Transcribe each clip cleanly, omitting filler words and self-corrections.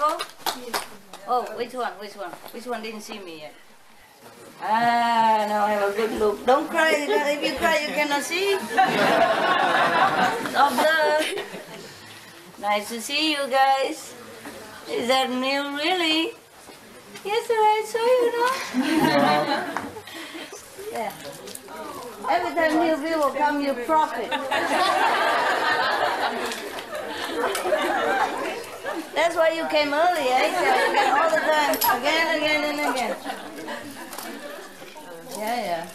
people? Oh, which one? Which one? Which one didn't see me yet? Ah, now I have a good look. Don't cry. If you cry, you cannot see. Observe. Nice to see you guys. Is that new, really? Yesterday I saw you, no? Yeah. Every time new people come, you profit. That's why you came early, eh? Again, all the time. Again, and again. Yeah.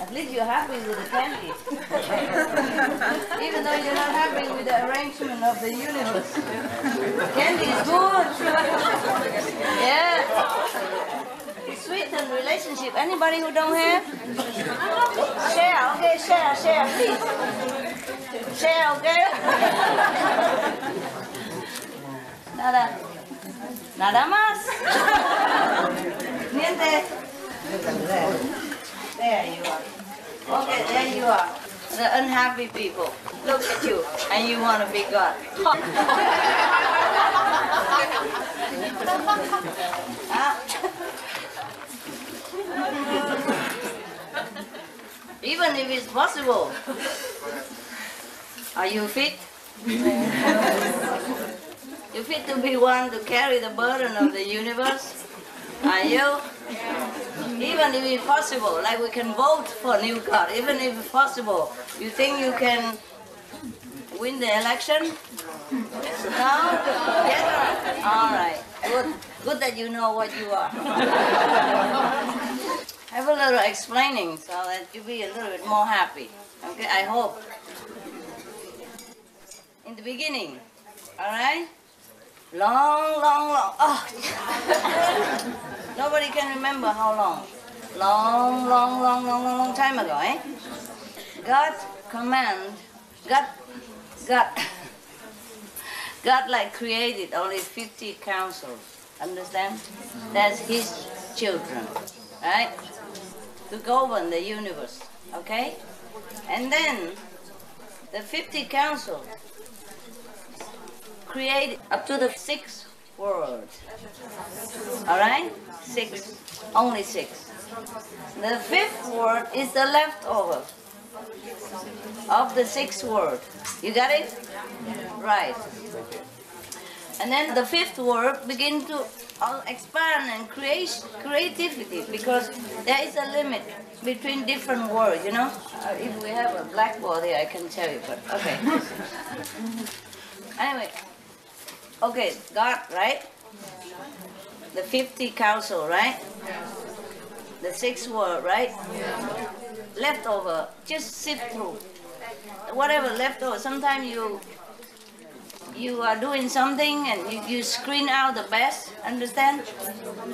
At least you're happy with the candy. Even though you're not happy with the arrangement of the universe. Candy is good. Yeah. It sweetens relationship. Anybody who don't have? Share, okay? Share, please. Share, okay? Nada más. Niente. There you are. Okay, there you are. The unhappy people. Look at you, and you want to be God. Even if it's possible. Are you fit? You fit to be one to carry the burden of the universe? Are you? Even if it's possible, like we can vote for a new God, even if it's possible, you think you can win the election? No? Yes? All right. Good that you know what you are. Have a little explaining so that you'll be a little bit more happy. Okay, I hope. In the beginning, all right? Long. Oh. Nobody can remember how long. Long time ago, eh? God like created only 50 councils. Understand? That's His children, right? To govern the universe, okay? And then the 50 councils create up to the 6th world. All right? 6. Only 6. The 5th world is the leftover of the 6th world. You got it? Right. And then the 5th world begin to expand and create creativity, because there is a limit between different words, you know? If we have a blackboard here, I can tell you, but okay. Anyway. Okay, God, right? The 50 council, right? The 6th world, right? Leftover, just sift through. Whatever leftover, sometimes you are doing something and you screen out the best, understand?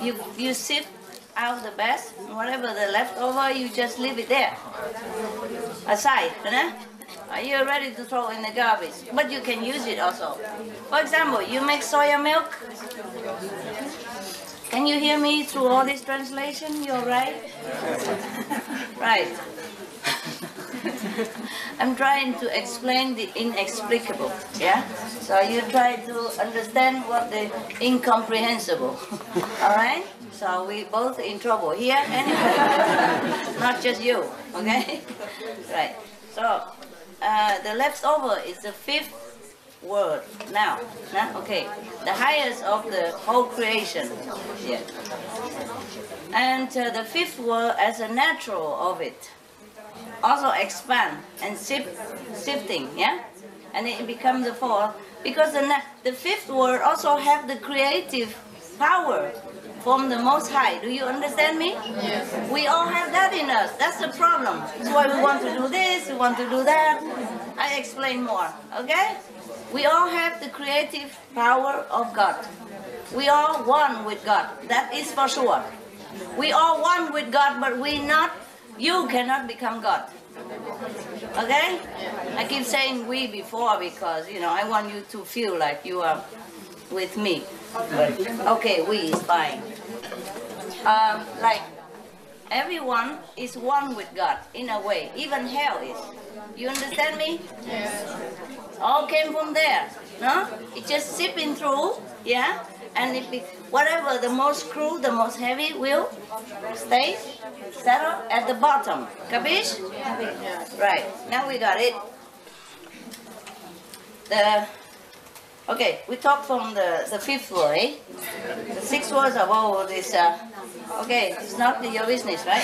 You sift out the best, whatever the leftover, you just leave it there. Aside, you know? You're ready to throw in the garbage, but you can use it also. For example, you make soya milk. Can you hear me through all this translation? You're right? Right. I'm trying to explain the inexplicable, yeah? So you try to understand what the incomprehensible, all right? So we both in trouble here anyway, not just you, okay? Right, so the leftover is the 5th world now, okay? The highest of the whole creation, yeah. And the 5th world as a natural of it, also expand and shifting, yeah? And it becomes the 4th, because the 5th world also have the creative power from the Most High. Do you understand me? Yes. We all have that in us. That's the problem. That's why we want to do this, we want to do that. I explain more, okay? We all have the creative power of God. We are one with God. That is for sure. We are one with God, but you cannot become God. Okay? I keep saying we before because, you know, I want you to feel like you are with me. But, okay, we is fine. Like, everyone is one with God, in a way. Even hell is. You understand me? Yes. All came from there, no? It's just sipping through, yeah? And whatever the most crude, the most heavy will stay settle at the bottom. Capiche? Right. Now we got it. Okay, we talk from the fifth word, eh? The sixth words about this. Okay, it's not your business, right?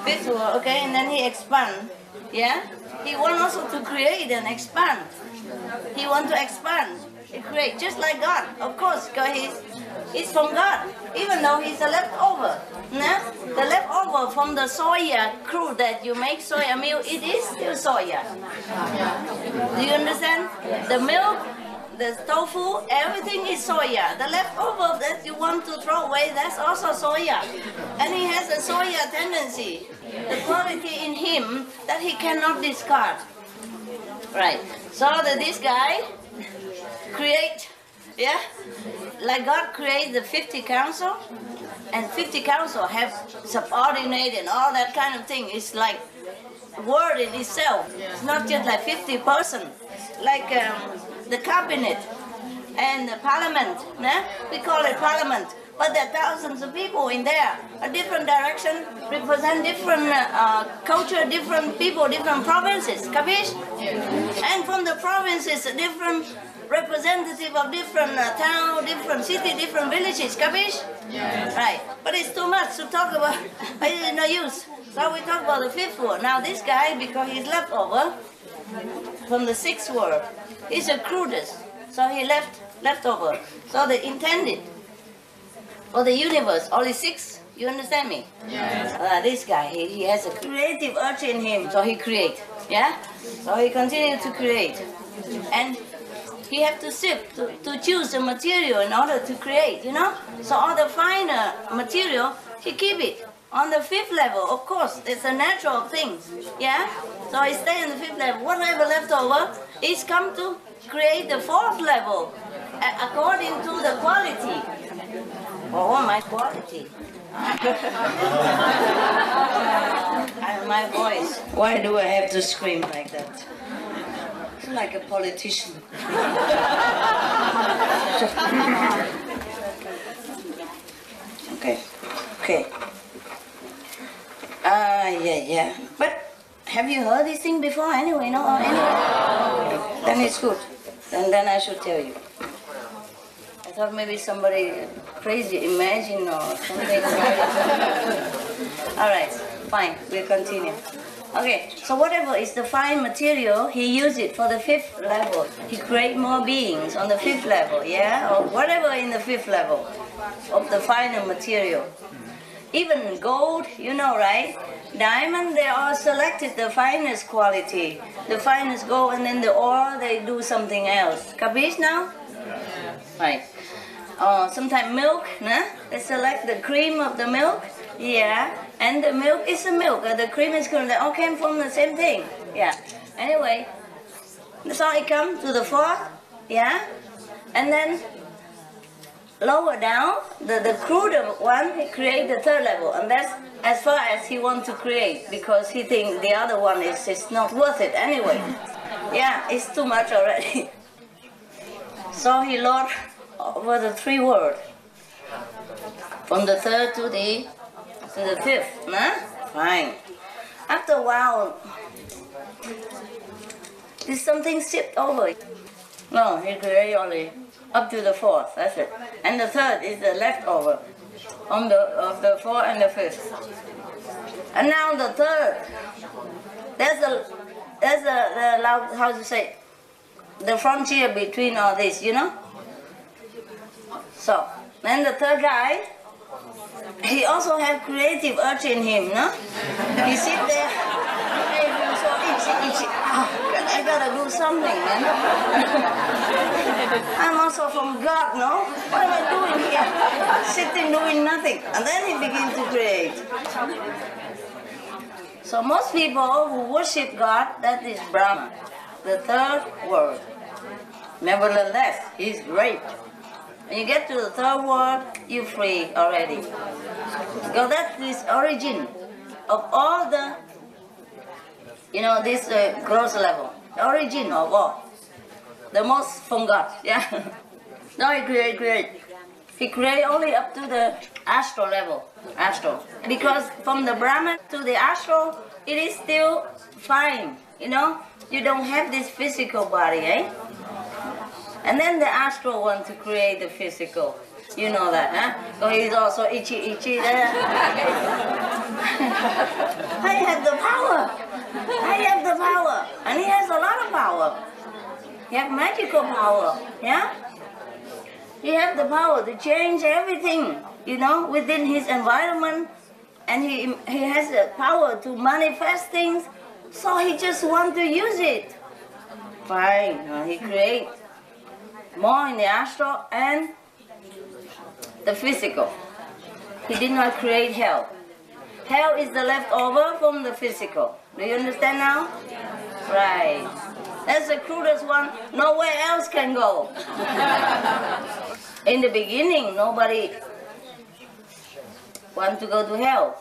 Fifth word, okay, and then he expand. Yeah? He wants also to create and expand. He wants to expand. He create just like God, of course, because he's from God, even though he's a leftover. No? The leftover from the soya crude that you make soya milk, it is still soya. Do you understand? The milk, the tofu, everything is soya. The leftover that you want to throw away, that's also soya. And he has a soya tendency, the quality in him that he cannot discard. Right. So this guy create, yeah, like God created the 50 council, and 50 council have subordinate and all that kind of thing. It's like word in itself. It's not just like 50 person, like the cabinet and the parliament. Nah? We call it parliament, but there are thousands of people in there. A different direction represent different culture, different people, different provinces. Capiche? And from the provinces, different representative of different town, different city, different villages. Capiche? Yes. Right. But it's too much to talk about. It's no use. So we talk about the fifth word. Now this guy, because he's leftover from the sixth word, he's the crudest. So he leftover. So the intended for the universe, only six. You understand me? Yes. This guy, he has a creative urge in him, so he create. Yeah. So he continues to create, and he have to sift, to choose the material in order to create, you know? So all the finer material, he keep it. On the fifth level, of course, it's a natural thing, yeah? So he stay on the fifth level. Whatever left over, he's come to create the fourth level, according to the quality. Oh, my quality. My voice. Why do I have to scream like that? Like a politician. Okay. Yeah. But have you heard this thing before anyway? No? Anyway? Then it's good. Then I should tell you. I thought maybe somebody crazy imagine or something. All right, fine. We'll continue. Okay, so whatever is the fine material, he uses it for the fifth level. He create more beings on the fifth level, yeah? Or whatever in the fifth level of the finer material. Even gold, you know, right? Diamond, they all selected the finest quality, the finest gold, and then the ore, they do something else. Capiche now? Right. Sometimes milk, nah? They select the cream of the milk. Yeah, and the milk is the milk, the cream is cream, they all came from the same thing. Yeah. Anyway, so it comes to the fourth, yeah, and then lower down, the cruder one, he create the third level, and that's as far as he wants to create, because he thinks the other one is not worth it anyway. Yeah, it's too much already. So he lowered over the three words, from the third to the fifth, nah? Fine. After a while, there's something sipped over. No, he created only up to the fourth, that's it. And the third is the leftover of the fourth and the fifth. And now the third, there's the how to say, the frontier between all this, you know? So, then the third guy, he also has creative urge in him, no? He sit there, hey, I'm so itchy. I gotta do something, man. I'm also from God, no? What am I doing here? Sitting doing nothing. And then he begins to create. So most people who worship God, that is Brahma, the third world. Nevertheless, he's great. When you get to the third world, you're free already. Because that is origin of all the, you know, this gross level. The origin of all. The most from God, yeah. No, he create. He create only up to the astral level. Astral. Because from the Brahman to the astral, it is still fine. You know? You don't have this physical body, eh? And then the astral want to create the physical. You know that, huh? So he's also itchy there. I have the power. I have the power. And he has a lot of power. He has magical power, yeah? He has the power to change everything, you know, within his environment. And he has the power to manifest things. So he just wants to use it. Fine, he creates more in the astral and the physical. He did not create hell. Hell is the leftover from the physical. Do you understand now? Right. That's the crudest one. Nowhere else can go. In the beginning, nobody wants to go to hell.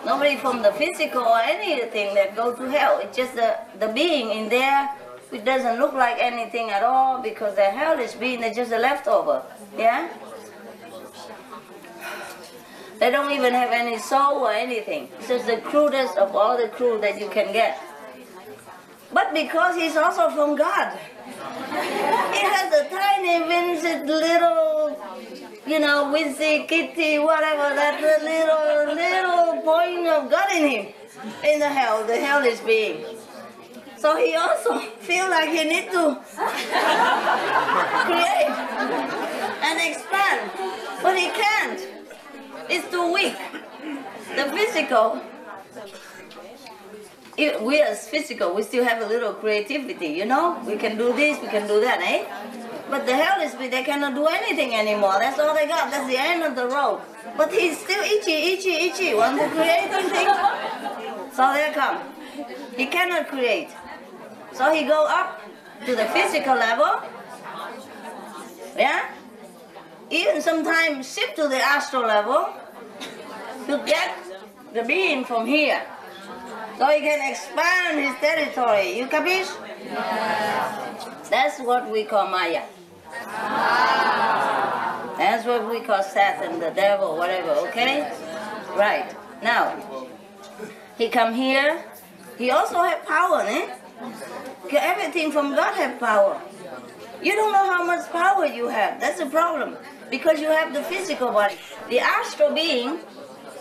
Nobody from the physical or anything that go to hell. It's just the being in there. It doesn't look like anything at all because the hellish being is just a leftover. Yeah? They don't even have any soul or anything. It's just the crudest of all the crude that you can get. But because he's also from God, he has a tiny, vincent little, you know, wincy, kitty, whatever, that little point of God in him, in the hellish being. So he also feels like he needs to create and expand, but he can't. It's too weak. The physical, we as physical, we still have a little creativity, you know? We can do this, we can do that, eh? But the hellish being, they cannot do anything anymore. That's all they got. That's the end of the road. But he's still itchy, want to create something. So there come. He cannot create. So he go up to the physical level, yeah? Even sometimes shift to the astral level to get the being from here. So he can expand his territory. You capish? That's what we call Maya. That's what we call Satan, the devil, whatever, okay? Right. Now, he come here. He also have power, eh? Everything from God have power. You don't know how much power you have. That's the problem. Because you have the physical body. The astral being,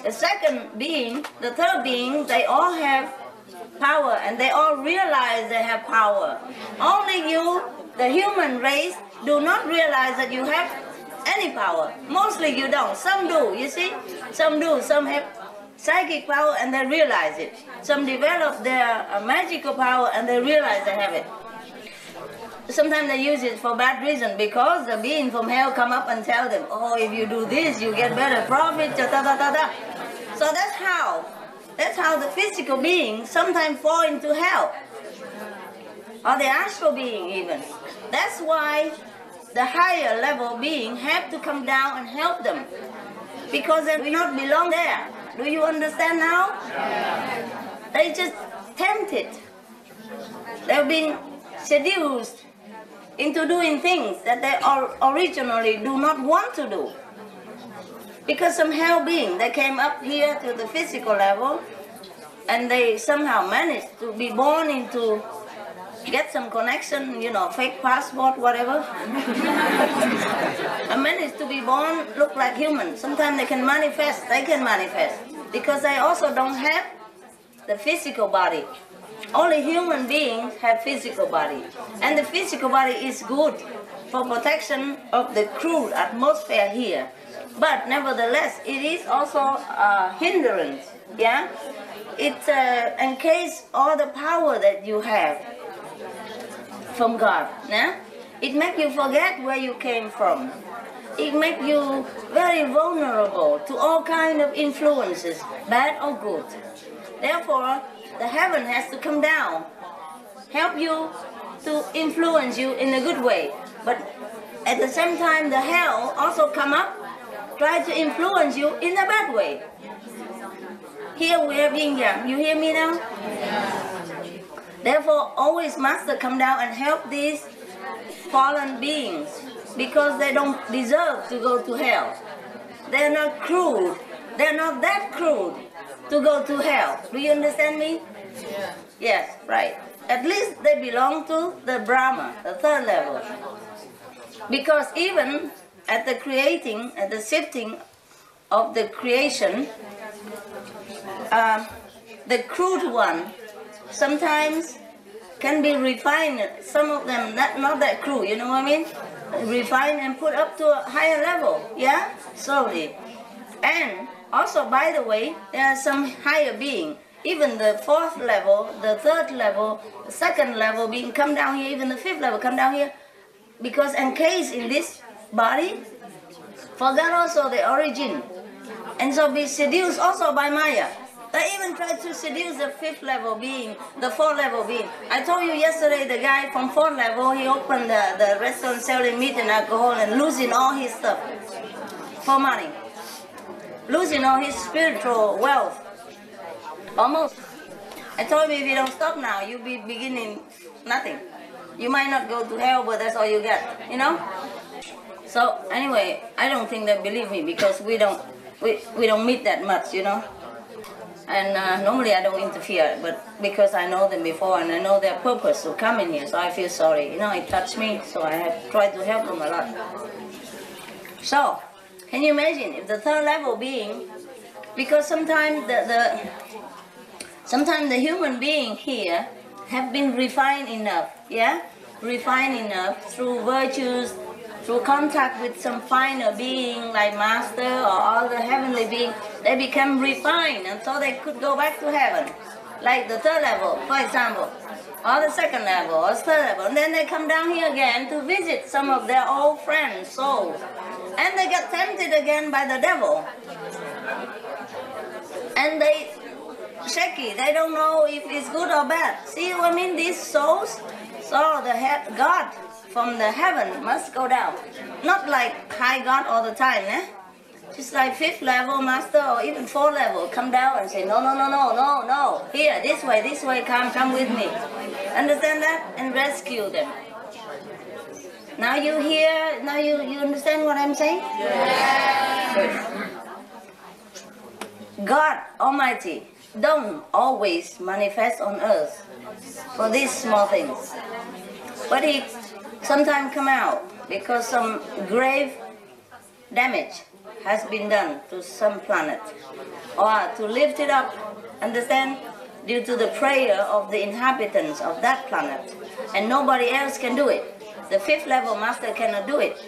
the second being, the third being, they all have power and they all realize they have power. Only you, the human race, do not realize that you have any power. Mostly you don't. Some do, you see? Some do. Some have psychic power and they realize it. Some develop their magical power and they realize they have it. Sometimes they use it for bad reason because the being from hell come up and tell them, oh, if you do this, you get better profit, So that's how the physical being sometimes fall into hell. Or the astral being even. That's why the higher level being have to come down and help them. Because they do not belong there. Do you understand now? They just tempted. They've been seduced into doing things that they originally do not want to do. Because some hell being, they came up here to the physical level and they somehow managed to be born into, get some connection, you know, fake passport, whatever. And managed to be born, look like human. Sometimes they can manifest, because they also don't have the physical body. Only human beings have physical body. And the physical body is good for protection of the crude atmosphere here. But nevertheless, it is also a hindrance, yeah? It encases all the power that you have from God, yeah? It makes you forget where you came from. It makes you very vulnerable to all kinds of influences, bad or good. Therefore, the heaven has to come down, help you to influence you in a good way. But at the same time, the hell also come up, try to influence you in a bad way. Here we have yin yang. You hear me now? Therefore, always Master come down and help these fallen beings because they don't deserve to go to hell. They're not crude. They're not that crude to go to hell. Do you understand me? Yeah. Yes, right. At least they belong to the Brahma, the third level. Because even at the creating, at the sifting of the creation, the crude one sometimes can be refined. Some of them not that crude, you know what I mean? Refined and put up to a higher level, yeah? Slowly. And also, by the way, there are some higher being. Even the fourth level, the third level, the second level being come down here, even the fifth level come down here, because encased in this body, forgot also the origin. And so be seduced also by Maya. They even try to seduce the fifth level being, the fourth level being. I told you yesterday, the guy from fourth level, he opened the restaurant selling meat and alcohol and losing all his stuff for money. Losing all his spiritual wealth. Almost. I told him if you don't stop now, you'll be beginning nothing. You might not go to hell, but that's all you get, you know? So anyway, I don't think they believe me because we don't meet that much, you know? And normally I don't interfere, but because I know them before and I know their purpose to come in here, so I feel sorry. You know, it touched me, so I have tried to help them a lot. So, can you imagine if the third level being, because sometimes sometimes the human being here have been refined enough, yeah? Refined enough through virtues, through contact with some finer being like Master or other heavenly being, they become refined and so they could go back to heaven. Like the third level, for example, or the second level, or the third level. And then they come down here again to visit some of their old friends, souls. And they get tempted again by the devil. And they shaky, they don't know if it's good or bad. See what I mean, these souls? So the God from the heaven must go down. Not like high God all the time, eh? Just like fifth level master or even fourth level come down and say, no, no, no, no, no, no. Here, this way, come with me. Understand that? And rescue them. Now you hear, now you understand what I'm saying? Yeah. Good. God Almighty don't always manifest on earth for these small things. But He sometimes come out because some grave damage has been done to some planet. Or to lift it up, understand, due to the prayer of the inhabitants of that planet. And nobody else can do it. The fifth level master cannot do it.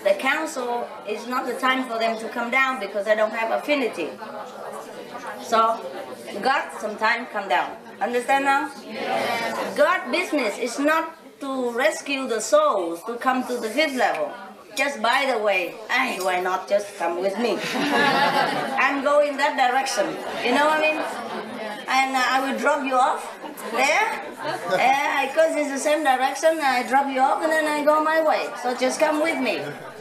The council is not the time for them to come down because they don't have affinity. So, God sometimes come down. Understand now? Yes. God's business is not to rescue the souls to come to the fifth level. Just by the way, why not just come with me? I'm going that direction. You know what I mean? And I will drop you off there. Because it's the same direction, I drop you off and then I go my way. So just come with me.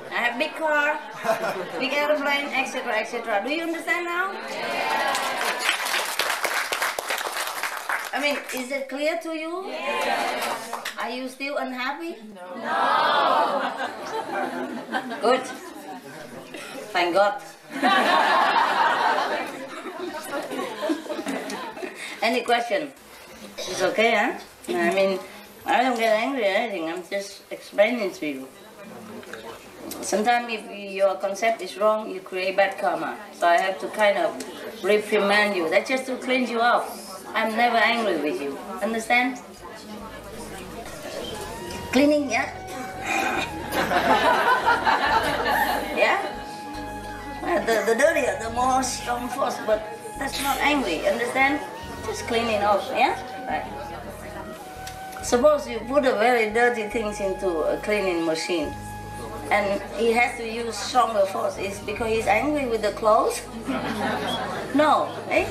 I have big car, big airplane, etc., etc. Do you understand now? I mean, is it clear to you? Yes. Are you still unhappy? No. Good. Thank God. Any question? It's okay, huh? I mean, I don't get angry or anything. I'm just explaining to you. Sometimes if your concept is wrong, you create bad karma. So I have to kind of reprimand you. That's just to cleanse you off. I'm never angry with you. Understand? Cleaning, yeah? Yeah? The dirtier, the more strong force, but that's not angry. Understand? Just cleaning off, yeah? Right. Suppose you put a very dirty things into a cleaning machine and he has to use stronger force. Is because he's angry with the clothes? No, eh?